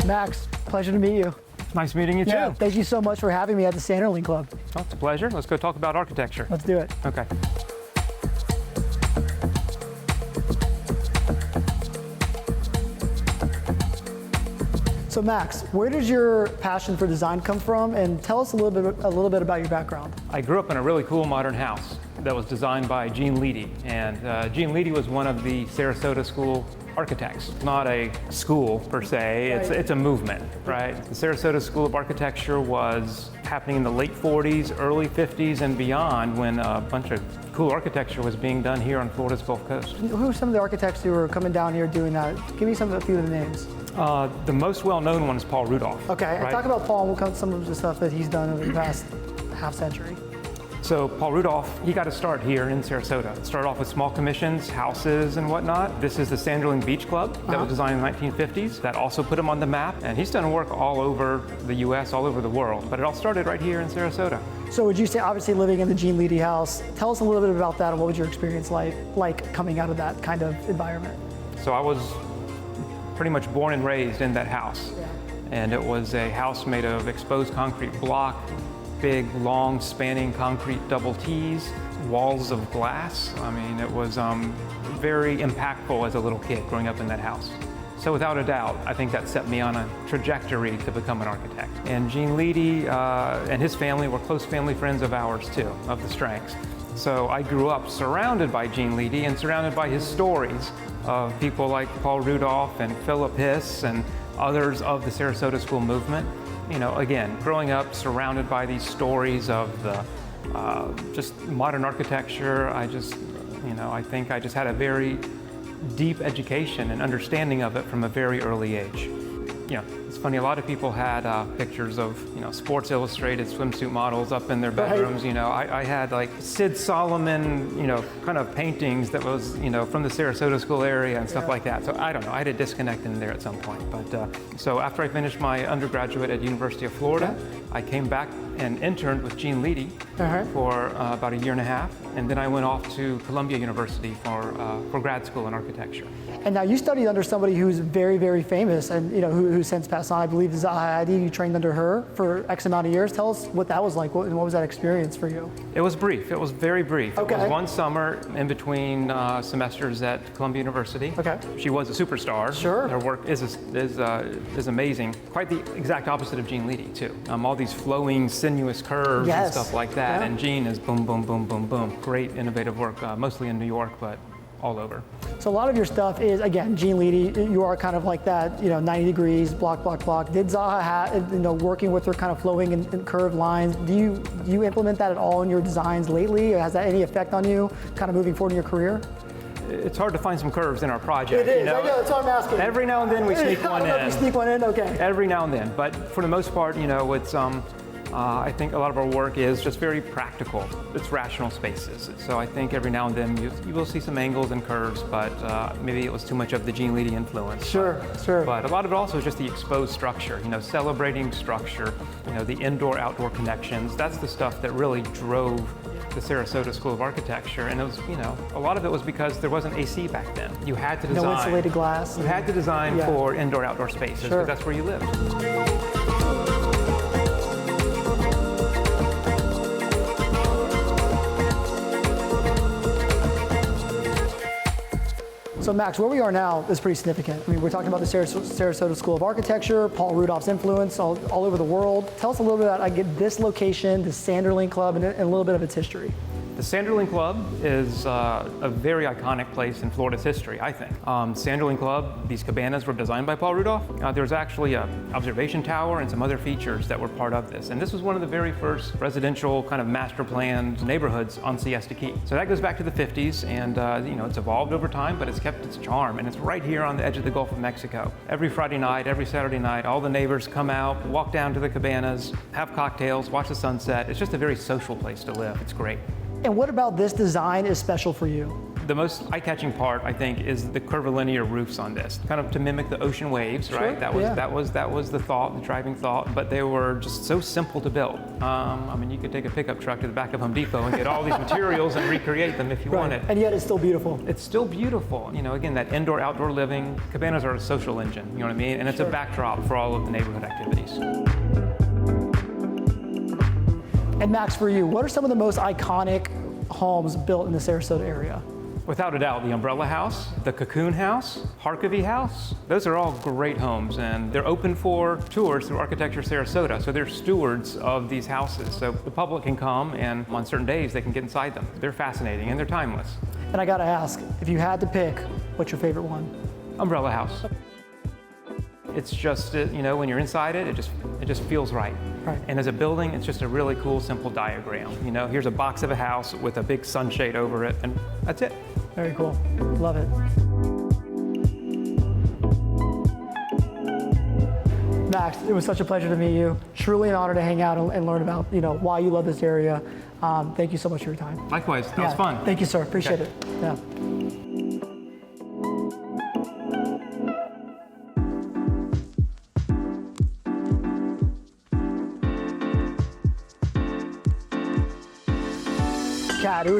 Max, pleasure to meet you. Nice meeting you too. Thank you so much for having me at the Sanderling Club. Oh, it's a pleasure. Let's go talk about architecture. Let's do it. Okay. So Max, where does your passion for design come from? And tell us a little bit about your background. I grew up in a really cool modern house that was designed by Gene Leedy. And Gene Leedy was one of the Sarasota school architects. Not a school per se, it's a movement, right? The Sarasota School of Architecture was happening in the late 40s, early 50s and beyond when a bunch of cool architecture was being done here on Florida's Gulf Coast. Who are some of the architects who were coming down here doing that? Give me a few of the names. The most well-known one is Paul Rudolph. Okay, right? and talk about Paul and we'll count some of the stuff that he's done over the past half century. So Paul Rudolph, he got a start here in Sarasota. Started off with small commissions, houses and whatnot. This is the Sanderling Beach Club that was designed in the 1950s. That also put him on the map. And he's done work all over the US, all over the world. But it all started right here in Sarasota. So would you say, obviously living in the Gene Leedy house, tell us a little bit about that and what was your experience like coming out of that kind of environment? So I was pretty much born and raised in that house. Yeah. And it was a house made of exposed concrete block, big, long, spanning concrete double T's, walls of glass. I mean, it was very impactful as a little kid growing up in that house. So without a doubt, I think that set me on a trajectory to become an architect. And Gene Leedy and his family were close family friends of ours too, of the Strangs. So I grew up surrounded by Gene Leedy and surrounded by his stories of people like Paul Rudolph and Philip Hiss and others of the Sarasota School movement. You know, again, growing up surrounded by these stories of the just modern architecture, I think I just had a very deep education and understanding of it from a very early age. You know, it's funny, a lot of people had pictures of, Sports Illustrated swimsuit models up in their bedrooms. Right. I had like Sid Solomon, kind of paintings that was, from the Sarasota School area and stuff like that. So I don't know, I had a disconnect in there at some point. But so after I finished my undergraduate at University of Florida, I came back and interned with Gene Leedy for about a year and a half. And then I went off to Columbia University for grad school in architecture. And now you studied under somebody who's very, very famous and who's since passed on. I believe Zaha Hadid, you trained under her for X amount of years. Tell us what that was like. What was that experience for you? It was brief. It was very brief. Okay. It was one summer in between semesters at Columbia University. Okay. She was a superstar. Sure. Her work is amazing. Quite the exact opposite of Gene Leedy too. All these flowing, sinuous curves and stuff like that. Yeah. And Gene is boom, boom, boom, boom, boom. Great innovative work, mostly in New York, but all over. So a lot of your stuff is, again, Gene Leedy, you are kind of like that, 90 degrees, block, block, block. Did Zaha have, working with her kind of flowing and curved lines, do you implement that at all in your designs lately? Or has that any effect on you kind of moving forward in your career? It's hard to find some curves in our project. It is, I know, that's what I'm asking. Every now and then we sneak one in. You sneak one in, okay. Every now and then, but for the most part, it's, I think a lot of our work is just very practical. It's rational spaces. So I think every now and then you will see some angles and curves, but maybe it was too much of the Gene Leedy influence. Sure. But a lot of it also is just the exposed structure, celebrating structure, the indoor-outdoor connections. That's the stuff that really drove the Sarasota School of Architecture. And it was, a lot of it was because there wasn't AC back then. You had to design. No insulated glass. You had to design for indoor-outdoor spaces because that's where you lived. So Max, where we are now is pretty significant. I mean, we're talking about the Sarasota School of Architecture, Paul Rudolph's influence all over the world. Tell us a little bit about this location, the Sanderling Club, and a little bit of its history. The Sanderling Club is a very iconic place in Florida's history, I think. Sanderling Club, these cabanas were designed by Paul Rudolph. There's actually an observation tower and some other features that were part of this. And this was one of the very first residential kind of master planned neighborhoods on Siesta Key. So that goes back to the 50s and it's evolved over time, but it's kept its charm. And it's right here on the edge of the Gulf of Mexico. Every Friday night, every Saturday night, all the neighbors come out, walk down to the cabanas, have cocktails, watch the sunset. It's just a very social place to live. It's great. And what about this design is special for you? The most eye-catching part, I think, is the curvilinear roofs on this, kind of to mimic the ocean waves, right? That was the thought, the driving thought. But they were just so simple to build. I mean, you could take a pickup truck to the back of Home Depot and get all these materials and recreate them if you wanted. And yet it's still beautiful. It's still beautiful. You know, again, that indoor-outdoor living. Cabanas are a social engine. You know what I mean? And it's a backdrop for all of the neighborhood activities. And Max, for you, what are some of the most iconic homes built in the Sarasota area? Without a doubt, the Umbrella House, the Cocoon House, Harkavy House, those are all great homes, and they're open for tours through Architecture Sarasota, so they're stewards of these houses. So the public can come, and on certain days, they can get inside them. They're fascinating, and they're timeless. And I gotta ask, if you had to pick, what's your favorite one? Umbrella House. It's just, you know, when you're inside it, it just feels right. Right. And as a building, it's just a really cool, simple diagram. You know, here's a box of a house with a big sunshade over it, and that's it. Very cool. Love it. Max, it was such a pleasure to meet you. Truly an honor to hang out and learn about, you know, why you love this area. Thank you so much for your time. Likewise, that was fun. Thank you, sir. Appreciate it. Yeah. Kat, it was